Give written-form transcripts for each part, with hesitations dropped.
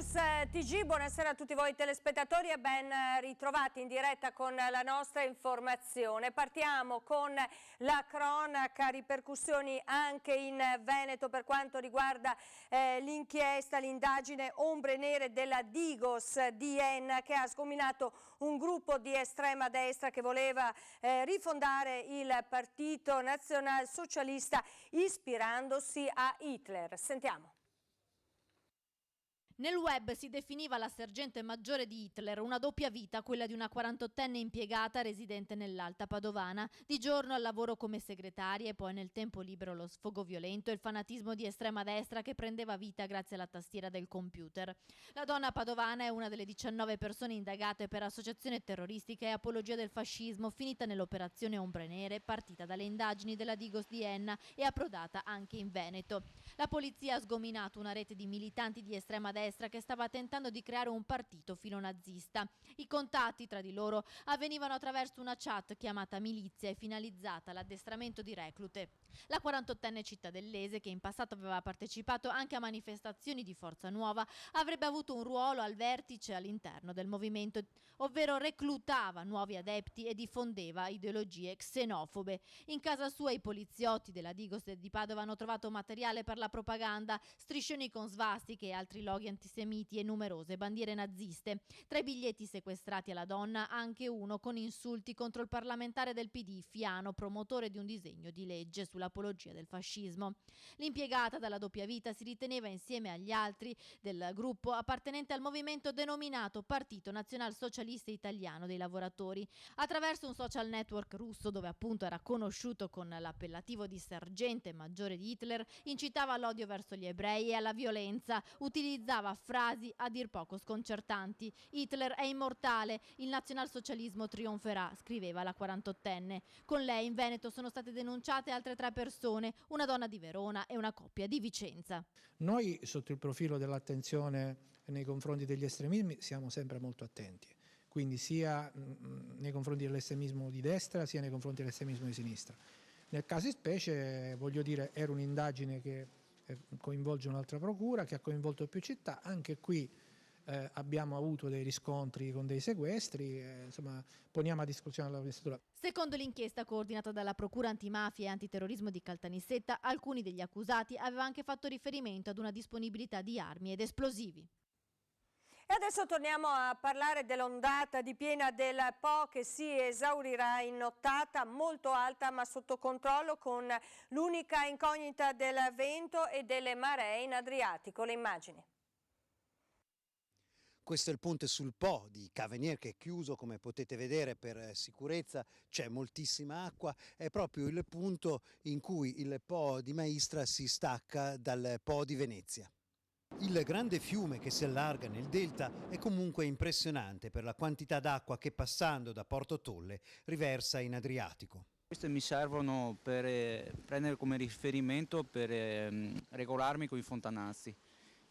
News TG, buonasera a tutti voi telespettatori e ben ritrovati in diretta con la nostra informazione. Partiamo con la cronaca, ripercussioni anche in Veneto per quanto riguarda l'inchiesta, l'indagine ombre nere della Digos di Enna, che ha sgominato un gruppo di estrema destra che voleva rifondare il Partito Nazionalsocialista ispirandosi a Hitler. Sentiamo. Nel web si definiva la sergente maggiore di Hitler, una doppia vita, quella di una 48enne impiegata residente nell'Alta Padovana, di giorno al lavoro come segretaria e poi nel tempo libero lo sfogo violento e il fanatismo di estrema destra che prendeva vita grazie alla tastiera del computer. La donna padovana è una delle 19 persone indagate per associazione terroristica e apologia del fascismo, finita nell'operazione Ombre Nere, partita dalle indagini della Digos di Enna e approdata anche in Veneto. La polizia ha sgominato una rete di militanti di estrema destra che stava tentando di creare un partito filonazista. I contatti tra di loro avvenivano attraverso una chat chiamata Milizia e finalizzata all'addestramento di reclute. La 48enne cittadellese, che in passato aveva partecipato anche a manifestazioni di Forza Nuova, avrebbe avuto un ruolo al vertice all'interno del movimento, ovvero reclutava nuovi adepti e diffondeva ideologie xenofobe. In casa sua i poliziotti della Digos di Padova hanno trovato materiale per la propaganda, striscioni con svastiche e altri loghi antisemiti e numerose bandiere naziste. Tra i biglietti sequestrati alla donna anche uno con insulti contro il parlamentare del PD Fiano, promotore di un disegno di legge sull'apologia del fascismo. L'impiegata dalla doppia vita si riteneva insieme agli altri del gruppo appartenente al movimento denominato Partito Nazionalsocialista Italiano dei Lavoratori. Attraverso un social network russo, dove appunto era conosciuto con l'appellativo di sergente maggiore di Hitler, incitava all'odio verso gli ebrei e alla violenza, utilizzava frasi a dir poco sconcertanti. Hitler è immortale, il nazionalsocialismo trionferà, scriveva la 48enne. Con lei in Veneto sono state denunciate altre 3 persone, una donna di Verona e una coppia di Vicenza. Noi sotto il profilo dell'attenzione nei confronti degli estremismi siamo sempre molto attenti, quindi sia nei confronti dell'estremismo di destra sia nei confronti dell'estremismo di sinistra. Nel caso di specie, voglio dire, era un'indagine che coinvolge un'altra procura, che ha coinvolto più città. Anche qui abbiamo avuto dei riscontri con dei sequestri, insomma poniamo a disposizione della magistratura. Secondo l'inchiesta coordinata dalla Procura Antimafia e Antiterrorismo di Caltanissetta, alcuni degli accusati avevano anche fatto riferimento ad una disponibilità di armi ed esplosivi. E adesso torniamo a parlare dell'ondata di piena del Po che si esaurirà in nottata molto alta ma sotto controllo, con l'unica incognita del vento e delle maree in Adriatico. Le immagini. Questo è il ponte sul Po di Cavenier, che è chiuso, come potete vedere, per sicurezza. C'è moltissima acqua, è proprio il punto in cui il Po di Maistra si stacca dal Po di Venezia. Il grande fiume che si allarga nel delta è comunque impressionante per la quantità d'acqua che, passando da Porto Tolle, riversa in Adriatico. Queste mi servono per prendere come riferimento per regolarmi con i fontanazzi.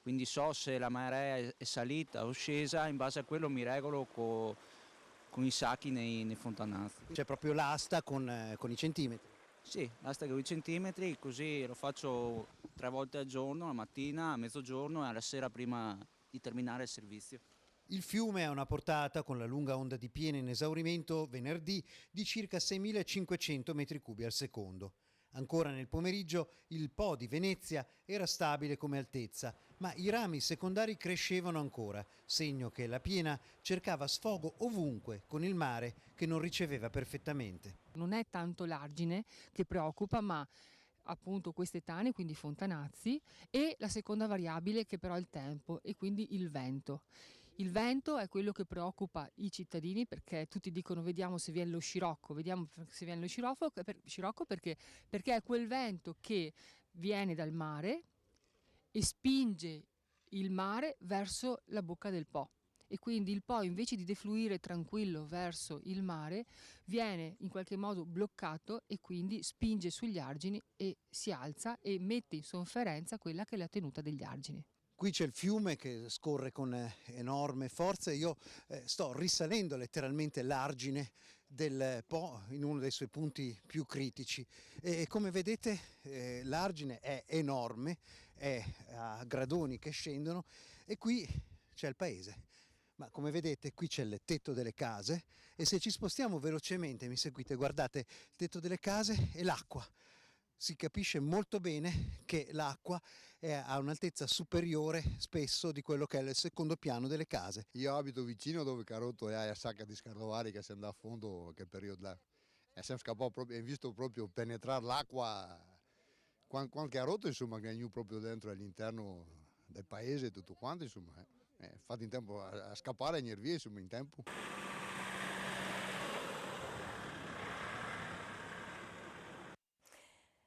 Quindi so se la marea è salita o scesa, in base a quello mi regolo con i sacchi nei fontanazzi. C'è proprio l'asta con i centimetri? Sì, l'asta con i centimetri, così lo faccio 3 volte al giorno, la mattina, a mezzogiorno e alla sera prima di terminare il servizio. Il fiume ha una portata, con la lunga onda di piena in esaurimento venerdì, di circa 6.500 metri cubi al secondo. Ancora nel pomeriggio il Po di Venezia era stabile come altezza, ma i rami secondari crescevano ancora, segno che la piena cercava sfogo ovunque, con il mare che non riceveva perfettamente. Non è tanto l'argine che preoccupa, ma appunto queste tane, quindi fontanazzi, e la seconda variabile che però è il tempo e quindi il vento. Il vento è quello che preoccupa i cittadini, perché tutti dicono vediamo se viene lo scirocco, perché è quel vento che viene dal mare e spinge il mare verso la bocca del Po. E quindi il Po, invece di defluire tranquillo verso il mare, viene in qualche modo bloccato e quindi spinge sugli argini e si alza e mette in sofferenza quella che è la tenuta degli argini. Qui c'è il fiume che scorre con enorme forza. Io sto risalendo letteralmente l'argine del Po in uno dei suoi punti più critici e come vedete l'argine è enorme, è a gradoni che scendono e qui c'è il paese. Ma come vedete qui c'è il tetto delle case e se ci spostiamo velocemente, mi seguite, guardate il tetto delle case e l'acqua. Si capisce molto bene che l'acqua è a un'altezza superiore spesso di quello che è il secondo piano delle case. Io abito vicino dove Carotto è a Sacca di Scardovari che si andava a fondo, che periodo là. E siamo scappati proprio, e visto proprio penetrare l'acqua, qualche Carotto insomma che è proprio dentro all'interno del paese e tutto quanto insomma. Fate in tempo a scappare e venire via insomma in tempo.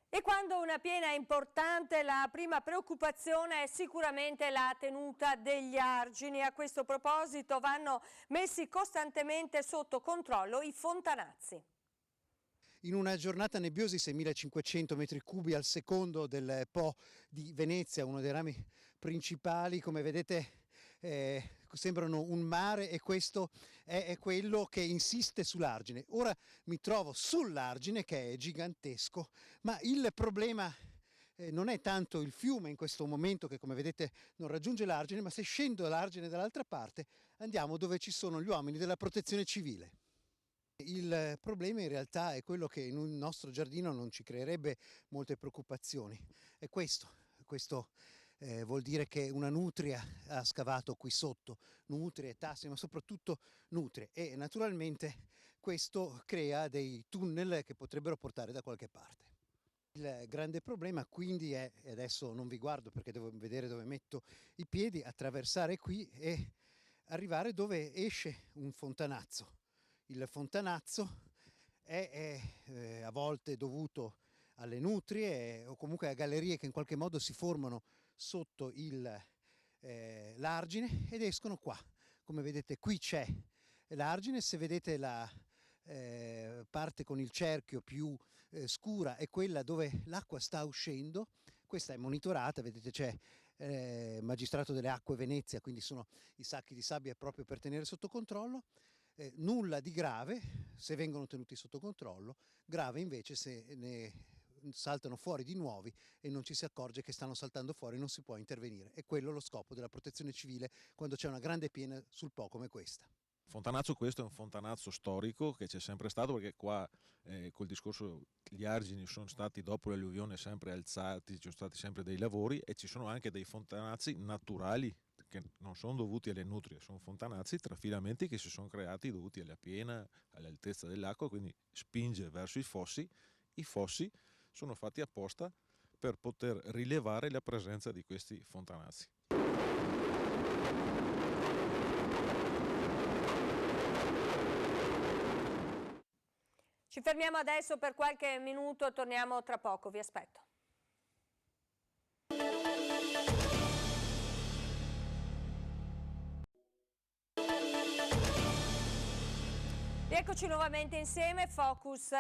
E quando una piena è importante, la prima preoccupazione è sicuramente la tenuta degli argini. A questo proposito vanno messi costantemente sotto controllo i fontanazzi. In una giornata nebbiosa, 6.500 metri cubi al secondo del Po di Venezia, uno dei rami principali, come vedete sembrano un mare e questo è quello che insiste sull'argine. Ora mi trovo sull'argine che è gigantesco, ma il problema non è tanto il fiume in questo momento che come vedete non raggiunge l'argine, ma se scendo l'argine dall'altra parte andiamo dove ci sono gli uomini della protezione civile. Il problema in realtà è quello che in un nostro giardino non ci creerebbe molte preoccupazioni, è questo vuol dire che una nutria ha scavato qui sotto, nutrie, tassi, ma soprattutto nutrie e naturalmente questo crea dei tunnel che potrebbero portare da qualche parte. Il grande problema quindi è, e adesso non vi guardo perché devo vedere dove metto i piedi, attraversare qui e arrivare dove esce un fontanazzo. Il fontanazzo è a volte dovuto alle nutrie o comunque a gallerie che in qualche modo si formano sotto l'argine ed escono qua. Come vedete qui c'è l'argine, se vedete la parte con il cerchio più scura è quella dove l'acqua sta uscendo, questa è monitorata, vedete c'è Magistrato delle Acque Venezia, quindi sono i sacchi di sabbia proprio per tenere sotto controllo. Nulla di grave se vengono tenuti sotto controllo, grave invece se ne saltano fuori di nuovi e non ci si accorge che stanno saltando fuori e non si può intervenire. È quello lo scopo della protezione civile quando c'è una grande piena sul Po come questa. Fontanazzo questo è un fontanazzo storico che c'è sempre stato perché qua col discorso gli argini sono stati dopo l'alluvione sempre alzati, ci sono stati sempre dei lavori e ci sono anche dei fontanazzi naturali che non sono dovuti alle nutrie, sono fontanazzi, trafilamenti che si sono creati dovuti alla piena, all'altezza dell'acqua, quindi spinge verso i fossi sono fatti apposta per poter rilevare la presenza di questi fontanazzi. Ci fermiamo adesso per qualche minuto, torniamo tra poco, vi aspetto. Eccoci nuovamente insieme, Focus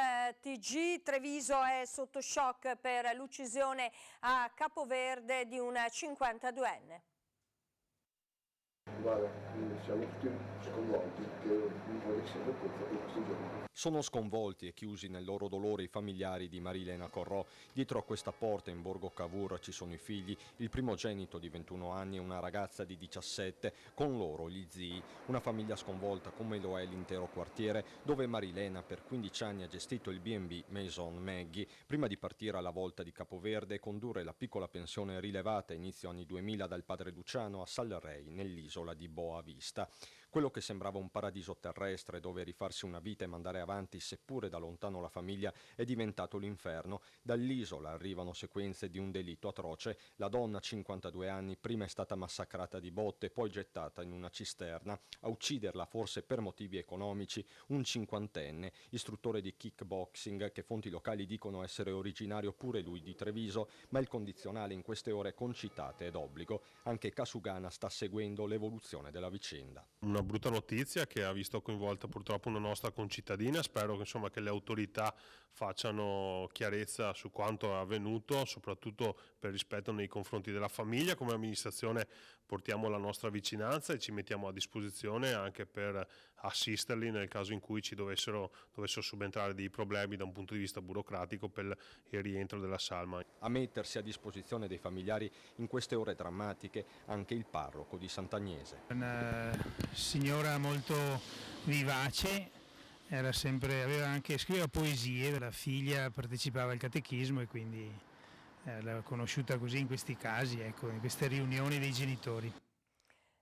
TG. Treviso è sotto shock per l'uccisione a Capoverde di un 52enne. Guarda, siamo tutti sconvolti che non può essere raccontato questo giorno. Sono sconvolti e chiusi nel loro dolore i familiari di Marilena Corrò. Dietro a questa porta in Borgo Cavour ci sono i figli, il primogenito di 21 anni e una ragazza di 17, con loro gli zii, una famiglia sconvolta come lo è l'intero quartiere, dove Marilena per 15 anni ha gestito il B&B Maison Maggie, prima di partire alla volta di Capoverde e condurre la piccola pensione rilevata a inizio anni 2000 dal padre Luciano a Salrei, nell'isola di Boa Vista. Quello che sembrava un paradiso terrestre dove rifarsi una vita e mandare avanti seppure da lontano la famiglia è diventato l'inferno. Dall'isola arrivano sequenze di un delitto atroce. La donna, 52 anni, prima è stata massacrata di botte, poi gettata in una cisterna. A ucciderla, forse per motivi economici, un cinquantenne, istruttore di kickboxing che fonti locali dicono essere originario pure lui di Treviso, ma il condizionale in queste ore concitate è d'obbligo. Anche Kasugana sta seguendo l'evoluzione della vicenda. Una una brutta notizia che ha visto coinvolta purtroppo una nostra concittadina. Spero che, insomma, che le autorità facciano chiarezza su quanto è avvenuto, soprattutto per rispetto nei confronti della famiglia. Come amministrazione portiamo la nostra vicinanza e ci mettiamo a disposizione anche per assisterli nel caso in cui ci dovessero subentrare dei problemi da un punto di vista burocratico per il rientro della salma. A mettersi a disposizione dei familiari in queste ore drammatiche anche il parroco di Sant'Agnese. Una signora molto vivace, scriveva poesie, la figlia partecipava al catechismo e quindi l'ho conosciuta così in questi casi, ecco, in queste riunioni dei genitori.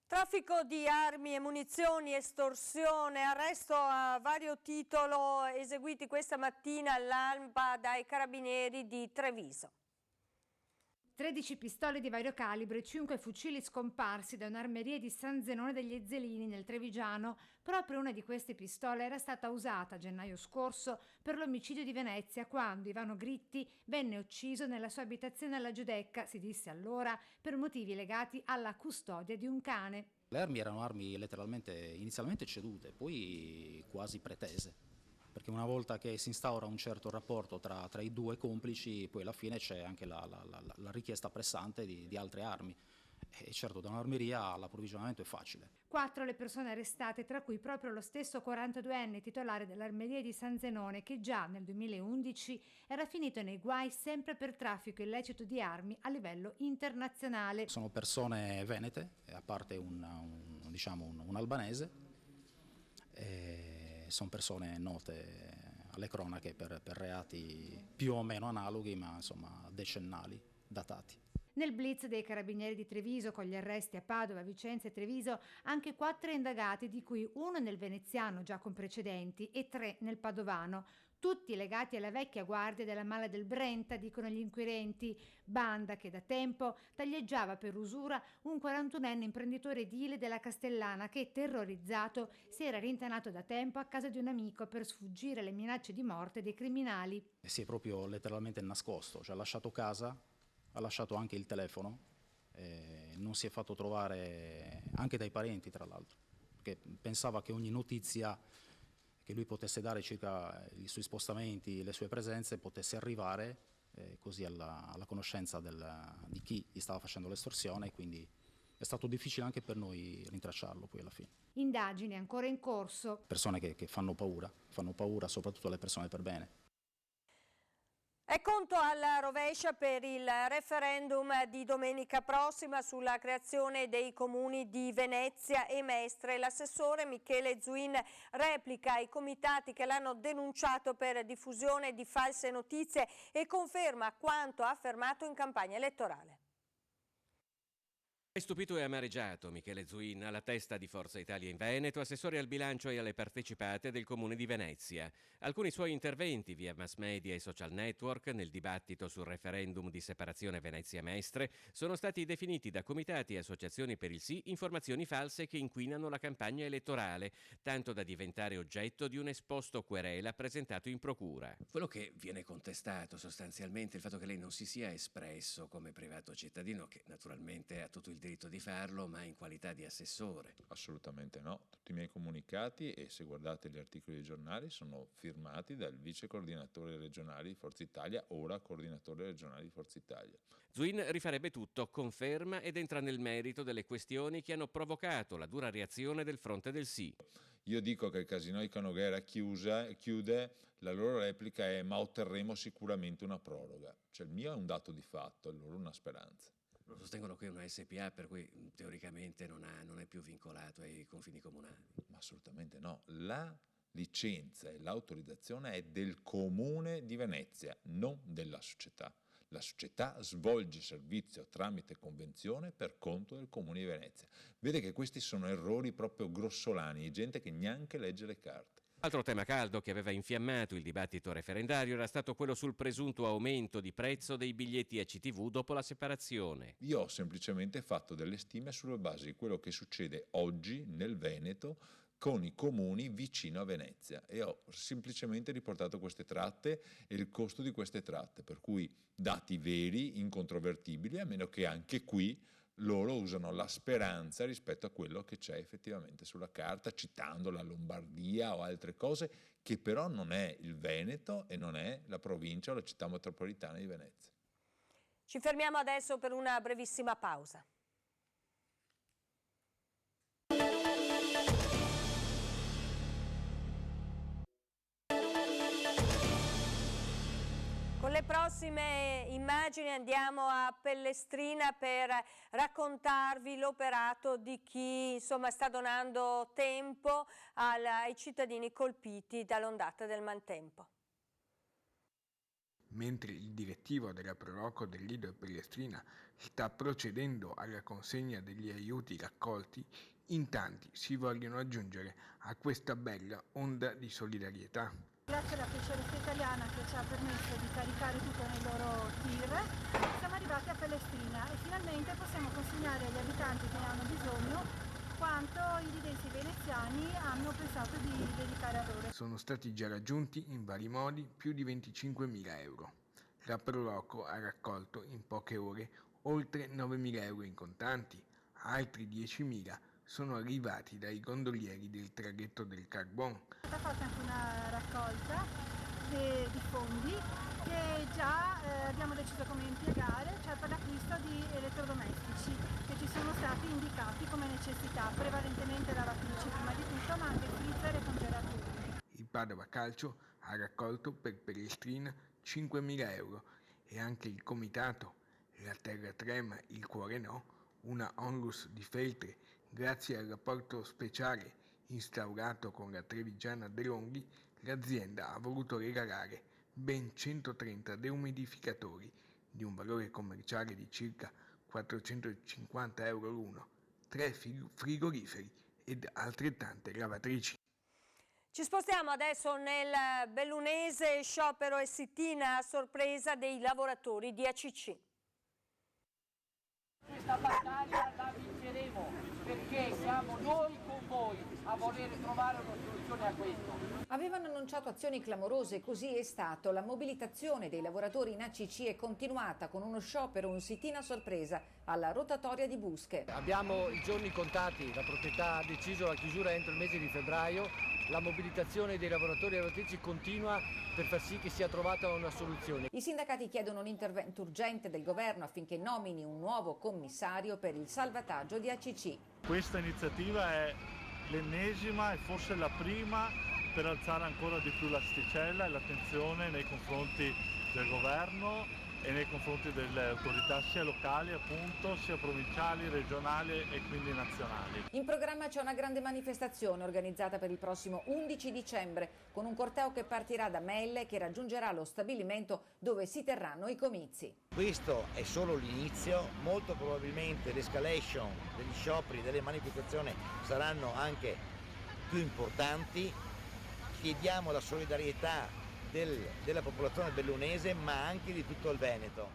Traffico di armi e munizioni, estorsione, arresto a vario titolo eseguiti questa mattina all'alba dai carabinieri di Treviso. 13 pistole di vario calibro e 5 fucili scomparsi da un'armeria di San Zenone degli Ezzelini nel Trevigiano. Proprio una di queste pistole era stata usata a gennaio scorso per l'omicidio di Venezia, quando Ivano Gritti venne ucciso nella sua abitazione alla Giudecca, si disse allora, per motivi legati alla custodia di un cane. Le armi erano armi letteralmente inizialmente cedute, poi quasi pretese. Perché una volta che si instaura un certo rapporto tra i due complici, poi alla fine c'è anche la richiesta pressante di altre armi. E certo, da un'armeria l'approvvigionamento è facile. 4 le persone arrestate, tra cui proprio lo stesso 42enne titolare dell'armeria di San Zenone, che già nel 2011 era finito nei guai sempre per traffico illecito di armi a livello internazionale. Sono persone venete, a parte un albanese. Sono persone note alle cronache per reati più o meno analoghi, ma insomma decennali, datati. Nel blitz dei carabinieri di Treviso, con gli arresti a Padova, Vicenza e Treviso, anche 4 indagati, di cui 1 nel veneziano già con precedenti e 3 nel padovano. Tutti legati alla vecchia guardia della Mala del Brenta, dicono gli inquirenti, banda che da tempo taglieggiava per usura un 41enne imprenditore edile della Castellana che, terrorizzato, si era rintanato da tempo a casa di un amico per sfuggire alle minacce di morte dei criminali. Si è proprio letteralmente nascosto, cioè ha lasciato casa, ha lasciato anche il telefono, non si è fatto trovare anche dai parenti, tra l'altro, perché pensava che ogni notizia che lui potesse dare circa i suoi spostamenti, le sue presenze, potesse arrivare così alla conoscenza di chi gli stava facendo l'estorsione, e quindi è stato difficile anche per noi rintracciarlo poi alla fine. Indagini ancora in corso. Persone che fanno paura soprattutto alle persone per bene. È conto alla rovescia per il referendum di domenica prossima sulla creazione dei comuni di Venezia e Mestre. L'assessore Michele Zuin replica i comitati che l'hanno denunciato per diffusione di false notizie e conferma quanto ha affermato in campagna elettorale. È stupito e amareggiato Michele Zuin, alla testa di Forza Italia in Veneto, assessore al bilancio e alle partecipate del Comune di Venezia. Alcuni suoi interventi via mass media e social network nel dibattito sul referendum di separazione Venezia-Mestre sono stati definiti da comitati e associazioni per il sì informazioni false che inquinano la campagna elettorale, tanto da diventare oggetto di un esposto querela presentato in procura. Quello che viene contestato sostanzialmente è il fatto che lei non si sia espresso come privato cittadino, che naturalmente ha tutto il diritto di farlo, ma in qualità di assessore. Assolutamente no, tutti i miei comunicati, e se guardate gli articoli dei giornali, sono firmati dal vice coordinatore regionale di Forza Italia, ora coordinatore regionale di Forza Italia. Zuin rifarebbe tutto, conferma ed entra nel merito delle questioni che hanno provocato la dura reazione del fronte del sì. Io dico che il casino di Canoghera chiude, la loro replica è: ma otterremo sicuramente una proroga. Cioè il mio è un dato di fatto, il loro una speranza. Sostengono che è una SPA, per cui teoricamente non è più vincolato ai confini comunali. Ma assolutamente no. La licenza e l'autorizzazione è del Comune di Venezia, non della società. La società svolge servizio tramite convenzione per conto del Comune di Venezia. Vede che questi sono errori proprio grossolani, gente che neanche legge le carte. Altro tema caldo che aveva infiammato il dibattito referendario era stato quello sul presunto aumento di prezzo dei biglietti ACTV dopo la separazione. Io ho semplicemente fatto delle stime sulla base di quello che succede oggi nel Veneto con i comuni vicino a Venezia, e ho semplicemente riportato queste tratte e il costo di queste tratte, per cui dati veri, incontrovertibili, a meno che anche qui loro usano la speranza rispetto a quello che c'è effettivamente sulla carta, citando la Lombardia o altre cose, che però non è il Veneto e non è la provincia o la città metropolitana di Venezia. Ci fermiamo adesso per una brevissima pausa. Con le prossime immagini andiamo a Pellestrina per raccontarvi l'operato di chi sta donando tempo ai cittadini colpiti dall'ondata del maltempo. Mentre il direttivo della Proloco del Lido Pellestrina sta procedendo alla consegna degli aiuti raccolti, in tanti si vogliono aggiungere a questa bella onda di solidarietà. Grazie alla Pesceria Italiana che ci ha permesso di caricare tutto nei loro tir, siamo arrivati a Pellestrina e finalmente possiamo consegnare agli abitanti che ne hanno bisogno quanto i ridesi veneziani hanno pensato di dedicare a loro. Sono stati già raggiunti in vari modi più di 25.000 euro. La Proloco ha raccolto in poche ore oltre 9.000 euro in contanti, altri 10.000 sono arrivati dai gondolieri del traghetto del Carbon. È stata fatta anche una raccolta di fondi che già abbiamo deciso come impiegare, cioè per l'acquisto di elettrodomestici che ci sono stati indicati come necessità, prevalentemente lavatrici prima di tutto, ma anche freezer e congelatori. Il Padova Calcio ha raccolto per Pellestrina 5.000 euro e anche il comitato La Terra Trema, il Cuore No, una onlus di Feltre, grazie al rapporto speciale instaurato con la trevigiana De Longhi, l'azienda ha voluto regalare ben 130 deumidificatori di un valore commerciale di circa 450 euro l'uno, 3 frigoriferi ed altrettante lavatrici. Ci spostiamo adesso nel bellunese, sciopero e sit-in a sorpresa dei lavoratori di ACC. Questa battaglia la vinceremo perché siamo noi con voi a voler trovare una soluzione a questo. Avevano annunciato azioni clamorose, così è stato. La mobilitazione dei lavoratori in ACC è continuata con uno sciopero, un sit-in a sorpresa alla rotatoria di Busche. Abbiamo i giorni contati, la proprietà ha deciso la chiusura entro il mese di febbraio, la mobilitazione dei lavoratori e lavoratrici continua per far sì che sia trovata una soluzione. I sindacati chiedono un intervento urgente del governo affinché nomini un nuovo commissario per il salvataggio di ACC. Questa iniziativa è l'ennesima e forse la prima per alzare ancora di più l'asticella e l'attenzione nei confronti del governo e nei confronti delle autorità sia locali appunto, sia provinciali, regionali e quindi nazionali. In programma c'è una grande manifestazione organizzata per il prossimo 11 dicembre con un corteo che partirà da Melle che raggiungerà lo stabilimento dove si terranno i comizi. Questo è solo l'inizio, molto probabilmente l'escalation degli scioperi, delle manifestazioni saranno anche più importanti. Chiediamo la solidarietà della popolazione bellunese ma anche di tutto il Veneto.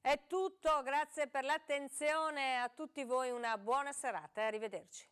È tutto, grazie per l'attenzione, a tutti voi una buona serata e arrivederci.